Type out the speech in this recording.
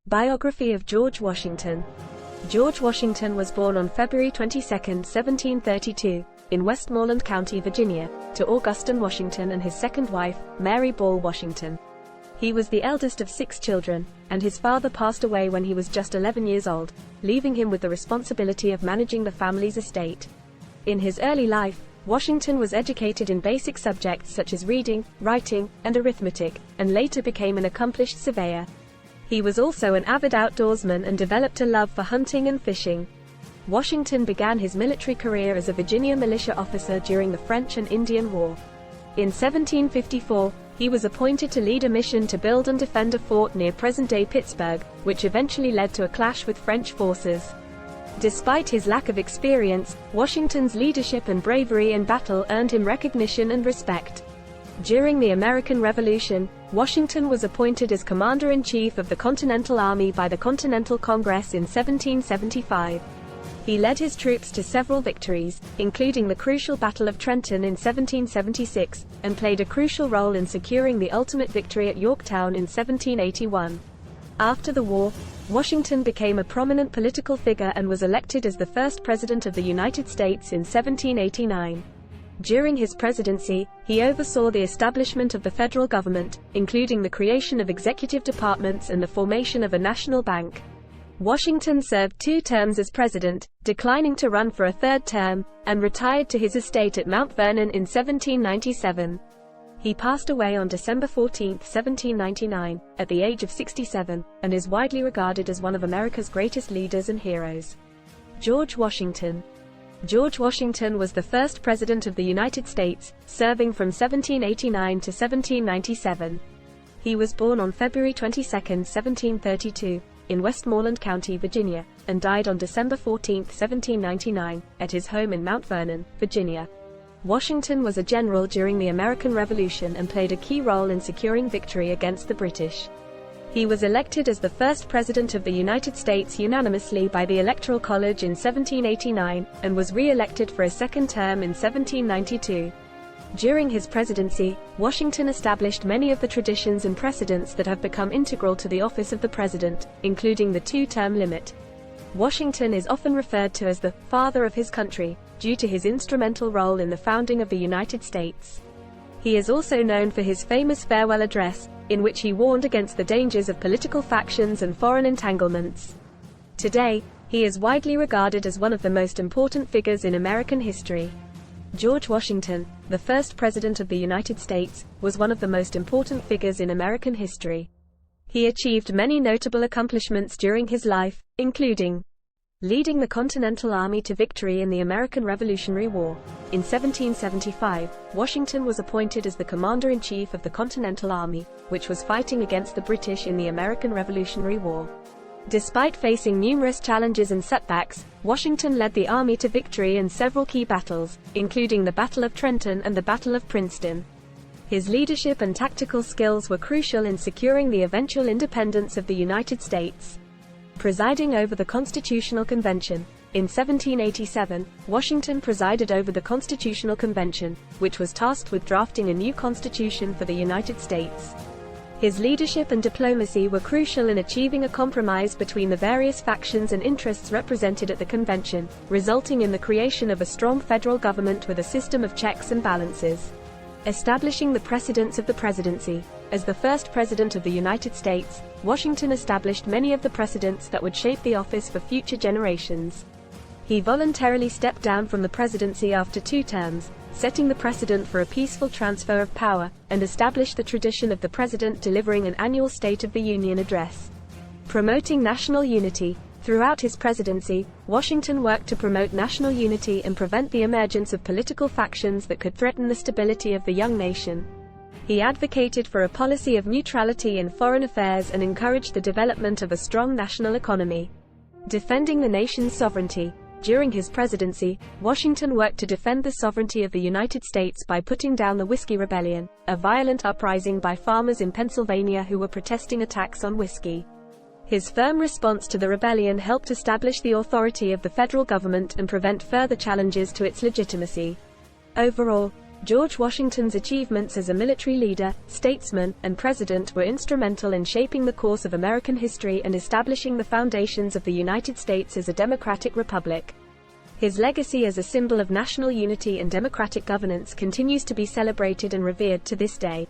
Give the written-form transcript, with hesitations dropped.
Biography of George Washington. George Washington was born on February 22, 1732, in Westmoreland County, Virginia, to Augustine Washington and his second wife, Mary Ball Washington. He was the eldest of 6 children, and his father passed away when he was just 11 years old, leaving him with the responsibility of managing the family's estate. In his early life, Washington was educated in basic subjects such as reading, writing, and arithmetic, and later became an accomplished surveyor. He was also an avid outdoorsman and developed a love for hunting and fishing. Washington began his military career as a Virginia militia officer during the French and Indian War. In 1754, he was appointed to lead a mission to build and defend a fort near present-day Pittsburgh, which eventually led to a clash with French forces. Despite his lack of experience, Washington's leadership and bravery in battle earned him recognition and respect. During the American Revolution, Washington was appointed as Commander-in-Chief of the Continental Army by the Continental Congress in 1775. He led his troops to several victories, including the crucial Battle of Trenton in 1776, and played a crucial role in securing the ultimate victory at Yorktown in 1781. After the war, Washington became a prominent political figure and was elected as the first President of the United States in 1789. During his presidency, he oversaw the establishment of the federal government, including the creation of executive departments and the formation of a national bank. Washington served 2 terms as president, declining to run for a 3rd term, and retired to his estate at Mount Vernon in 1797. He passed away on December 14, 1799, at the age of 67, and is widely regarded as one of America's greatest leaders and heroes. George Washington. George Washington was the first President of the United States, serving from 1789 to 1797. He was born on February 22, 1732, in Westmoreland County, Virginia, and died on December 14, 1799, at his home in Mount Vernon, Virginia. Washington was a general during the American Revolution and played a key role in securing victory against the British. He was elected as the first President of the United States unanimously by the Electoral College in 1789, and was re-elected for a 2nd term in 1792. During his presidency, Washington established many of the traditions and precedents that have become integral to the office of the president, including the 2-term limit. Washington is often referred to as the "father of his country," due to his instrumental role in the founding of the United States. He is also known for his famous farewell address, in which he warned against the dangers of political factions and foreign entanglements. Today, he is widely regarded as one of the most important figures in American history. George Washington, the first President of the United States, was one of the most important figures in American history. He achieved many notable accomplishments during his life, including leading the Continental Army to victory in the American Revolutionary War. In 1775, Washington was appointed as the Commander-in-Chief of the Continental Army, which was fighting against the British in the American Revolutionary War. Despite facing numerous challenges and setbacks, Washington led the army to victory in several key battles, including the Battle of Trenton and the Battle of Princeton. His leadership and tactical skills were crucial in securing the eventual independence of the United States. Presiding over the Constitutional Convention. In 1787, Washington presided over the Constitutional Convention, which was tasked with drafting a new constitution for the United States. His leadership and diplomacy were crucial in achieving a compromise between the various factions and interests represented at the convention, resulting in the creation of a strong federal government with a system of checks and balances. Establishing the precedents of the presidency. As the first President of the United States, Washington established many of the precedents that would shape the office for future generations. He voluntarily stepped down from the presidency after 2 terms, setting the precedent for a peaceful transfer of power, and established the tradition of the president delivering an annual State of the Union address. Promoting national unity. Throughout his presidency, Washington worked to promote national unity and prevent the emergence of political factions that could threaten the stability of the young nation. He advocated for a policy of neutrality in foreign affairs and encouraged the development of a strong national economy. Defending the nation's sovereignty. During his presidency, Washington worked to defend the sovereignty of the United States by putting down the Whiskey Rebellion, a violent uprising by farmers in Pennsylvania who were protesting a tax on whiskey. His firm response to the rebellion helped establish the authority of the federal government and prevent further challenges to its legitimacy. Overall, George Washington's achievements as a military leader, statesman, and president were instrumental in shaping the course of American history and establishing the foundations of the United States as a democratic republic. His legacy as a symbol of national unity and democratic governance continues to be celebrated and revered to this day.